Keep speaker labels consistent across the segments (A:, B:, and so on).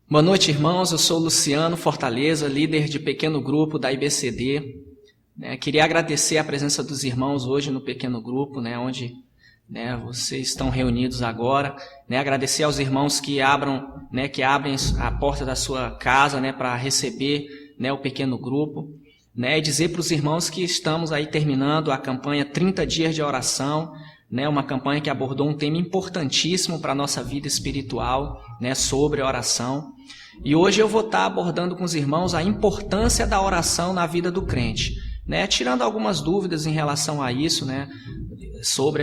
A: Boa noite, irmãos. Eu sou Luciano Fortaleza, líder de pequeno grupo da IBCD. Queria agradecer a presença dos irmãos hoje no pequeno grupo, onde vocês estão reunidos agora. Agradecer aos irmãos que abrem a porta da sua casa para receber o pequeno grupo. E dizer para os irmãos que estamos aí terminando a campanha 30 dias de oração, uma campanha que abordou um tema importantíssimo para a nossa vida espiritual, sobre a oração. E hoje eu vou estar abordando com os irmãos a importância da oração na vida do crente, tirando algumas dúvidas em relação a isso,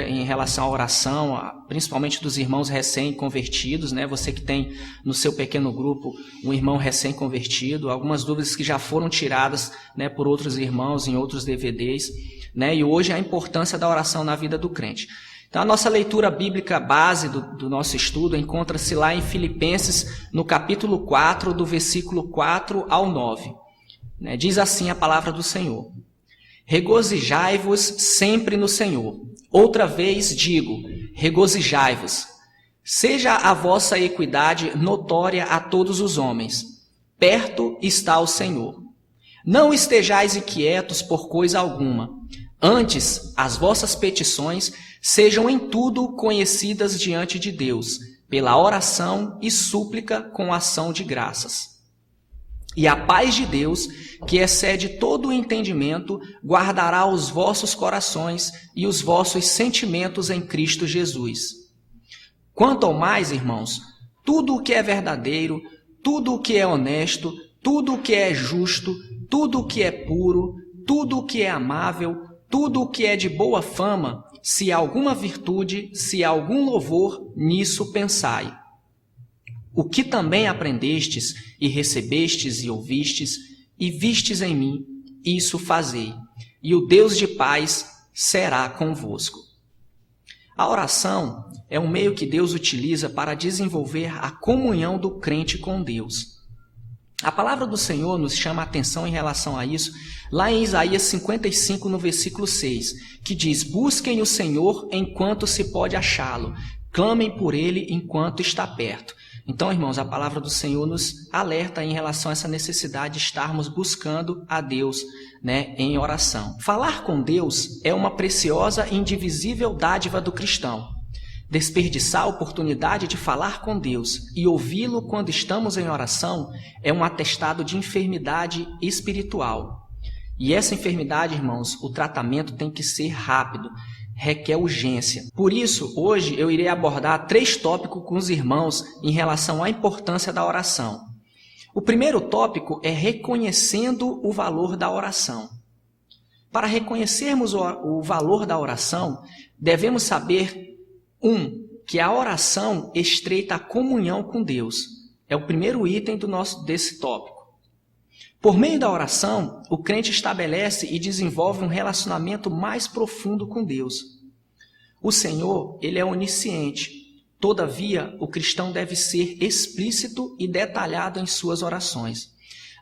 A: em relação à oração, principalmente dos irmãos recém-convertidos, você que tem no seu pequeno grupo um irmão recém-convertido, algumas dúvidas que já foram tiradas por outros irmãos em outros DVDs, e hoje a importância da oração na vida do crente. Então, a nossa leitura bíblica base do nosso estudo encontra-se lá em Filipenses, no capítulo 4, do versículo 4 ao 9. Diz assim a palavra do Senhor: regozijai-vos sempre no Senhor. Outra vez digo, regozijai-vos. Seja a vossa equidade notória a todos os homens. Perto está o Senhor. Não estejais inquietos por coisa alguma. Antes, as vossas petições sejam em tudo conhecidas diante de Deus, pela oração e súplica com ação de graças. E a paz de Deus, que excede todo o entendimento, guardará os vossos corações e os vossos sentimentos em Cristo Jesus. Quanto ao mais, irmãos, tudo o que é verdadeiro, tudo o que é honesto, tudo o que é justo, tudo o que é puro, tudo o que é amável, tudo o que é de boa fama, se há alguma virtude, se há algum louvor, nisso pensai. O que também aprendestes e recebestes e ouvistes e vistes em mim, isso fazei, e o Deus de paz será convosco. A oração é um meio que Deus utiliza para desenvolver a comunhão do crente com Deus. A palavra do Senhor nos chama a atenção em relação a isso, lá em Isaías 55, no versículo 6, que diz: busquem o Senhor enquanto se pode achá-lo, clamem por ele enquanto está perto. Então, irmãos, a palavra do Senhor nos alerta em relação a essa necessidade de estarmos buscando a Deus, em oração. Falar com Deus é uma preciosa e indivisível dádiva do cristão. Desperdiçar a oportunidade de falar com Deus e ouvi-lo quando estamos em oração é um atestado de enfermidade espiritual. E essa enfermidade, irmãos, o tratamento tem que ser rápido, requer urgência. Por isso, hoje eu irei abordar 3 tópicos com os irmãos em relação à importância da oração. O primeiro tópico é reconhecendo o valor da oração. Para reconhecermos o valor da oração, devemos saber que a oração estreita a comunhão com Deus. É o primeiro item desse tópico. Por meio da oração, o crente estabelece e desenvolve um relacionamento mais profundo com Deus. O Senhor, ele é onisciente. Todavia, o cristão deve ser explícito e detalhado em suas orações.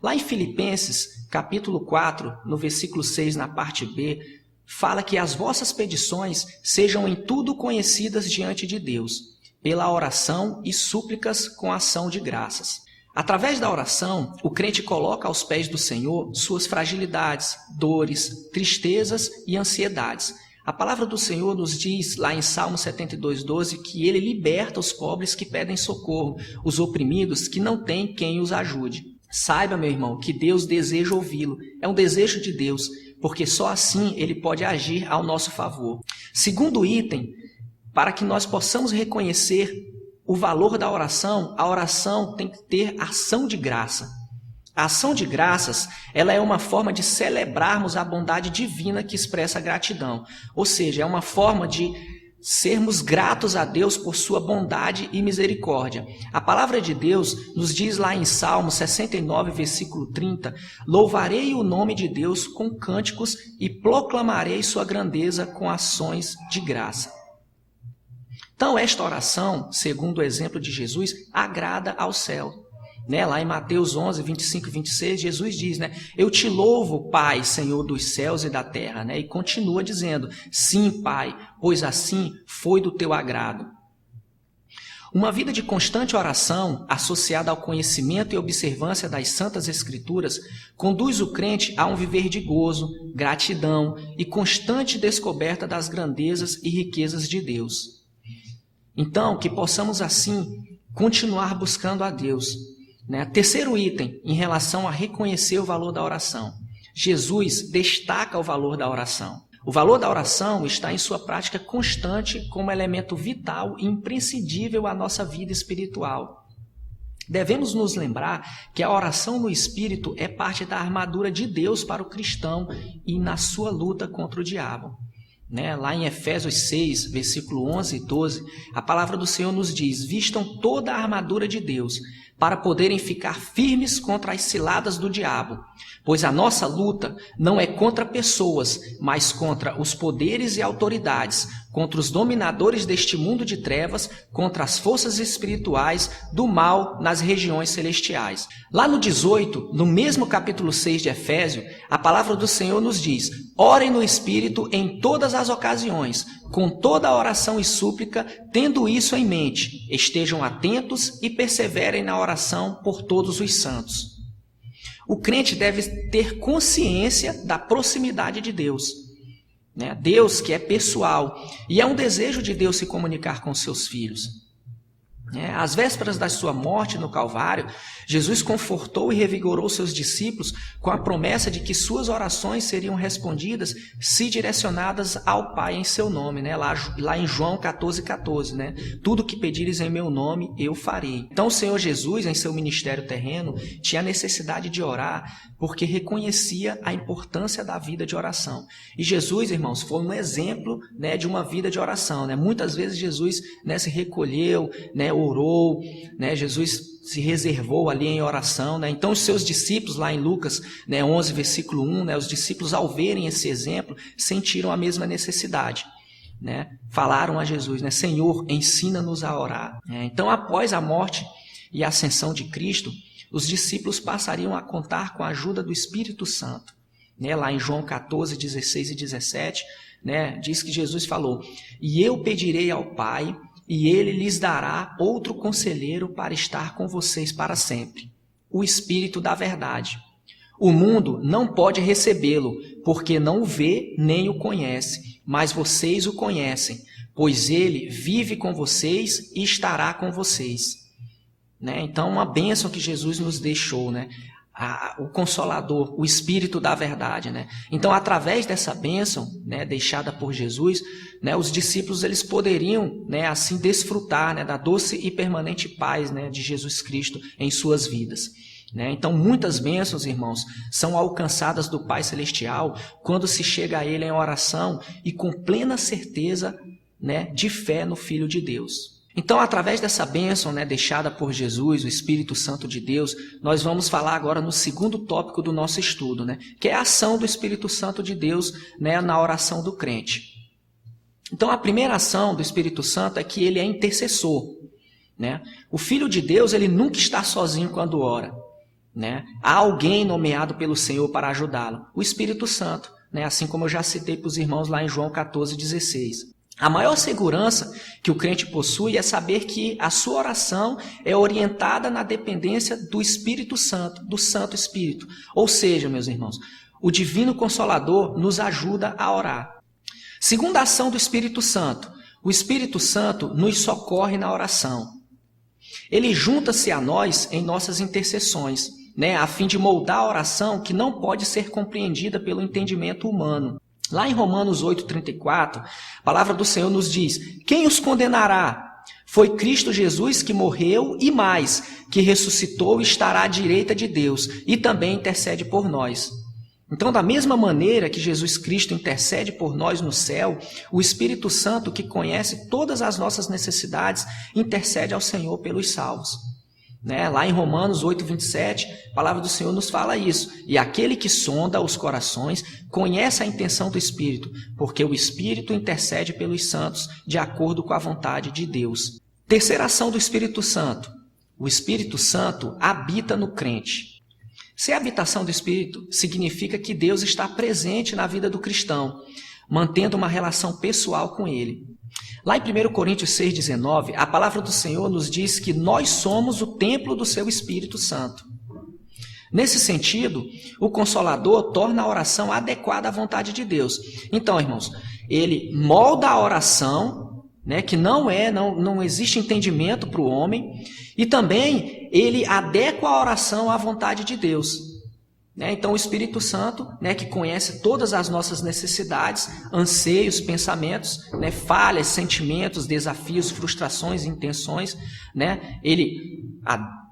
A: Lá em Filipenses, capítulo 4, no versículo 6, na parte B, fala que as vossas petições sejam em tudo conhecidas diante de Deus, pela oração e súplicas com ação de graças. Através da oração, o crente coloca aos pés do Senhor suas fragilidades, dores, tristezas e ansiedades. A palavra do Senhor nos diz, lá em Salmo 72:12, que ele liberta os pobres que pedem socorro, os oprimidos que não têm quem os ajude. Saiba, meu irmão, que Deus deseja ouvi-lo. É um desejo de Deus, porque só assim ele pode agir ao nosso favor. Segundo item, para que nós possamos reconhecer o valor da oração, a oração tem que ter ação de graça. A ação de graças, ela é uma forma de celebrarmos a bondade divina que expressa a gratidão. Ou seja, é uma forma de sermos gratos a Deus por sua bondade e misericórdia. A palavra de Deus nos diz lá em Salmo 69, versículo 30, louvarei o nome de Deus com cânticos e proclamarei sua grandeza com ações de graça. Então, esta oração, segundo o exemplo de Jesus, agrada ao céu. Lá em Mateus 11, 25 e 26, Jesus diz, eu te louvo, Pai, Senhor dos céus e da terra. E continua dizendo, sim, Pai, pois assim foi do teu agrado. Uma vida de constante oração, associada ao conhecimento e observância das Santas Escrituras, conduz o crente a um viver de gozo, gratidão e constante descoberta das grandezas e riquezas de Deus. Então, que possamos assim continuar buscando a Deus. Terceiro item, em relação a reconhecer o valor da oração. Jesus destaca o valor da oração. O valor da oração está em sua prática constante como elemento vital e imprescindível à nossa vida espiritual. Devemos nos lembrar que a oração no Espírito é parte da armadura de Deus para o cristão e na sua luta contra o diabo. Lá em Efésios 6, versículo 11 e 12, a palavra do Senhor nos diz: vistam toda a armadura de Deus, para poderem ficar firmes contra as ciladas do diabo. Pois a nossa luta não é contra pessoas, mas contra os poderes e autoridades, contra os dominadores deste mundo de trevas, contra as forças espirituais do mal nas regiões celestiais. Lá no 18, no mesmo capítulo 6 de Efésios, a palavra do Senhor nos diz: orem no Espírito em todas as ocasiões, com toda a oração e súplica, tendo isso em mente, estejam atentos e perseverem na oração por todos os santos. O crente deve ter consciência da proximidade de Deus. Deus que é pessoal, e é um desejo de Deus se comunicar com seus filhos. Às vésperas da sua morte no Calvário, Jesus confortou e revigorou seus discípulos com a promessa de que suas orações seriam respondidas se direcionadas ao Pai em seu nome, lá em João 14,14. Tudo que pedires em meu nome, eu farei. Então o Senhor Jesus, em seu ministério terreno, tinha necessidade de orar porque reconhecia a importância da vida de oração. E Jesus, irmãos, foi um exemplo de uma vida de oração. Muitas vezes Jesus se recolheu, orou, Jesus se reservou ali em oração. Então os seus discípulos, lá em Lucas 11, versículo 1, os discípulos, ao verem esse exemplo, sentiram a mesma necessidade. Falaram a Jesus, Senhor, ensina-nos a orar. Então, após a morte e a ascensão de Cristo, os discípulos passariam a contar com a ajuda do Espírito Santo. Lá em João 14, 16 e 17, diz que Jesus falou: e eu pedirei ao Pai, e ele lhes dará outro conselheiro para estar com vocês para sempre, o Espírito da verdade. O mundo não pode recebê-lo, porque não o vê nem o conhece, mas vocês o conhecem, pois ele vive com vocês e estará com vocês. Então, uma bênção que Jesus nos deixou, o Consolador, o Espírito da verdade. Então, através dessa bênção deixada por Jesus, os discípulos eles poderiam assim desfrutar da doce e permanente paz de Jesus Cristo em suas vidas. Então, muitas bênçãos, irmãos, são alcançadas do Pai Celestial quando se chega a Ele em oração e com plena certeza de fé no Filho de Deus. Então, através dessa bênção deixada por Jesus, o Espírito Santo de Deus, nós vamos falar agora no segundo tópico do nosso estudo, que é a ação do Espírito Santo de Deus na oração do crente. Então, a primeira ação do Espírito Santo é que ele é intercessor. O Filho de Deus, ele nunca está sozinho quando ora. Há alguém nomeado pelo Senhor para ajudá-lo, o Espírito Santo, assim como eu já citei para os irmãos lá em João 14, 16. A maior segurança que o crente possui é saber que a sua oração é orientada na dependência do Espírito Santo, do Santo Espírito. Ou seja, meus irmãos, o Divino Consolador nos ajuda a orar. Segunda ação do Espírito Santo, o Espírito Santo nos socorre na oração. Ele junta-se a nós em nossas intercessões, a fim de moldar a oração que não pode ser compreendida pelo entendimento humano. Lá em Romanos 8,34, a palavra do Senhor nos diz: quem os condenará? Foi Cristo Jesus que morreu e mais, que ressuscitou e estará à direita de Deus e também intercede por nós. Então, da mesma maneira que Jesus Cristo intercede por nós no céu, o Espírito Santo, que conhece todas as nossas necessidades, intercede ao Senhor pelos salvos. Lá em Romanos 8,27, a palavra do Senhor nos fala isso. E aquele que sonda os corações conhece a intenção do Espírito, porque o Espírito intercede pelos santos de acordo com a vontade de Deus. Terceira ação do Espírito Santo. O Espírito Santo habita no crente. Se a habitação do Espírito significa que Deus está presente na vida do cristão, mantendo uma relação pessoal com Ele. Lá em 1 Coríntios 6,19, a palavra do Senhor nos diz que nós somos o templo do seu Espírito Santo. Nesse sentido, o Consolador torna a oração adequada à vontade de Deus. Então, irmãos, ele molda a oração, né, que não existe entendimento para o homem, e também ele adequa a oração à vontade de Deus. Então, o Espírito Santo, que conhece todas as nossas necessidades, anseios, pensamentos, falhas, sentimentos, desafios, frustrações, intenções, ele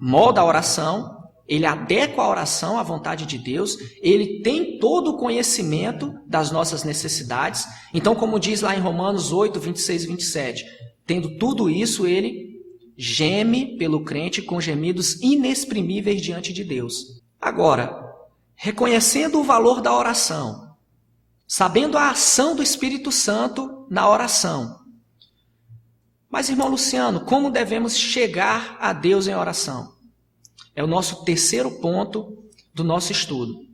A: molda a oração, ele adequa a oração à vontade de Deus, ele tem todo o conhecimento das nossas necessidades. Então, como diz lá em Romanos 8, 26 e 27, tendo tudo isso, ele geme pelo crente com gemidos inexprimíveis diante de Deus. Agora, reconhecendo o valor da oração, sabendo a ação do Espírito Santo na oração. Mas, irmão Luciano, como devemos chegar a Deus em oração? É o nosso terceiro ponto do nosso estudo.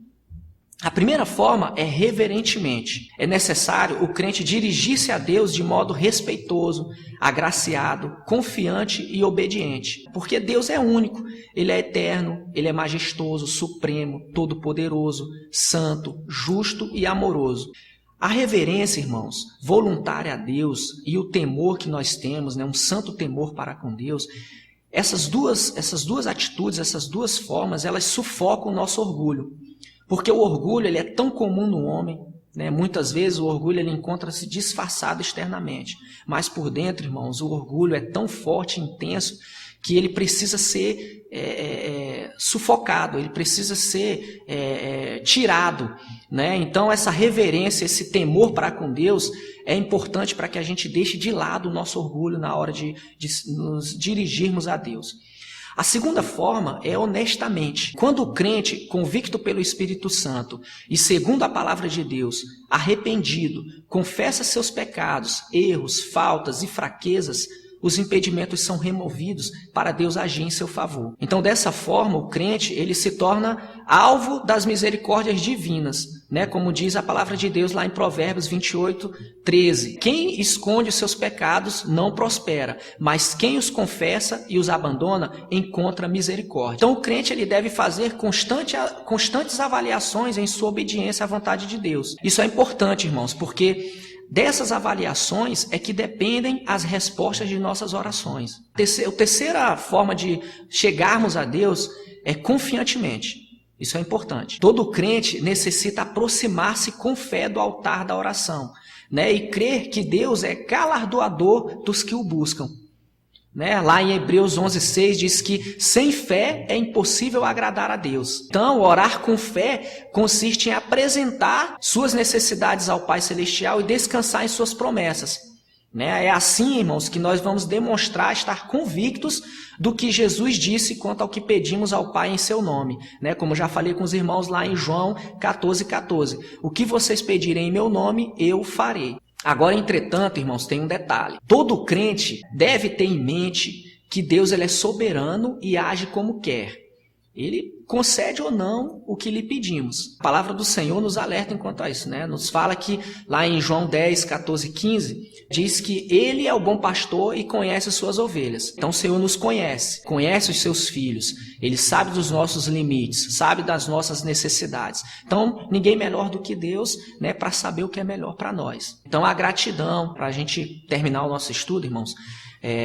A: A primeira forma é reverentemente. É necessário o crente dirigir-se a Deus de modo respeitoso, agraciado, confiante e obediente. Porque Deus é único, Ele é eterno, Ele é majestoso, supremo, todo-poderoso, santo, justo e amoroso. A reverência, irmãos, voluntária a Deus e o temor que nós temos, um santo temor para com Deus, essas duas atitudes, essas duas formas, elas sufocam o nosso orgulho. Porque o orgulho ele é tão comum no homem, muitas vezes o orgulho ele encontra-se disfarçado externamente, mas por dentro, irmãos, o orgulho é tão forte e intenso que ele precisa ser sufocado, ele precisa ser tirado. Então essa reverência, esse temor para com Deus é importante para que a gente deixe de lado o nosso orgulho na hora de nos dirigirmos a Deus. A segunda forma é honestamente. Quando o crente, convicto pelo Espírito Santo e segundo a palavra de Deus, arrependido, confessa seus pecados, erros, faltas e fraquezas, os impedimentos são removidos para Deus agir em seu favor. Então, dessa forma, o crente ele se torna alvo das misericórdias divinas, como diz a palavra de Deus lá em Provérbios 28, 13. Quem esconde os seus pecados não prospera, mas quem os confessa e os abandona encontra misericórdia. Então, o crente ele deve fazer constantes avaliações em sua obediência à vontade de Deus. Isso é importante, irmãos, porque dessas avaliações é que dependem as respostas de nossas orações. A terceira forma de chegarmos a Deus é confiantemente. Isso é importante. Todo crente necessita aproximar-se com fé do altar da oração, e crer que Deus é galardoador dos que o buscam. Lá em Hebreus 11:6 diz que sem fé é impossível agradar a Deus. Então, orar com fé consiste em apresentar suas necessidades ao Pai Celestial e descansar em suas promessas. É assim, irmãos, que nós vamos demonstrar estar convictos do que Jesus disse quanto ao que pedimos ao Pai em seu nome. Como já falei com os irmãos lá em João 14:14. O que vocês pedirem em meu nome, eu farei. Agora, entretanto, irmãos, tem um detalhe. Todo crente deve ter em mente que Deus ele é soberano e age como quer. Ele concede ou não o que lhe pedimos. A palavra do Senhor nos alerta enquanto a isso. Nos fala que lá em João 10, 14 e 15, diz que Ele é o bom pastor e conhece as suas ovelhas. Então o Senhor nos conhece os seus filhos. Ele sabe dos nossos limites, sabe das nossas necessidades. Então ninguém melhor do que Deus para saber o que é melhor para nós. Então a gratidão, para a gente terminar o nosso estudo, irmãos,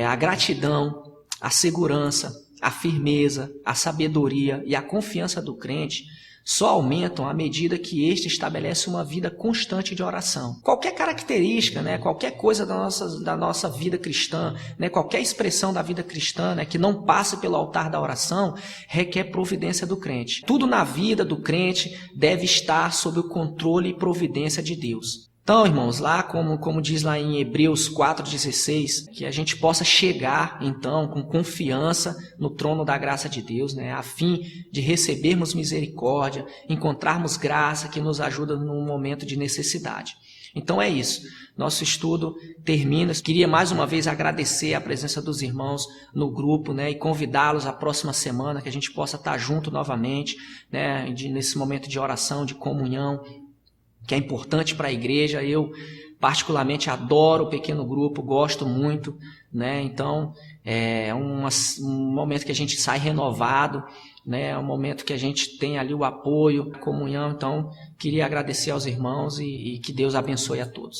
A: a gratidão, a segurança, a firmeza, a sabedoria e a confiança do crente só aumentam à medida que este estabelece uma vida constante de oração. Qualquer característica, qualquer coisa da nossa vida cristã, qualquer expressão da vida cristã que não passe pelo altar da oração, requer providência do crente. Tudo na vida do crente deve estar sob o controle e providência de Deus. Então, irmãos, lá como diz lá em Hebreus 4,16, que a gente possa chegar, então, com confiança no trono da graça de Deus, a fim de recebermos misericórdia, encontrarmos graça que nos ajuda num momento de necessidade. Então é isso, nosso estudo termina. Queria mais uma vez agradecer a presença dos irmãos no grupo, e convidá-los à próxima semana, que a gente possa estar junto novamente, nesse momento de oração, de comunhão, que é importante para a igreja. Eu particularmente adoro o pequeno grupo, gosto muito, né? Então é um momento que a gente sai renovado, né? É um momento que a gente tem ali o apoio, a comunhão. Então queria agradecer aos irmãos e que Deus abençoe a todos.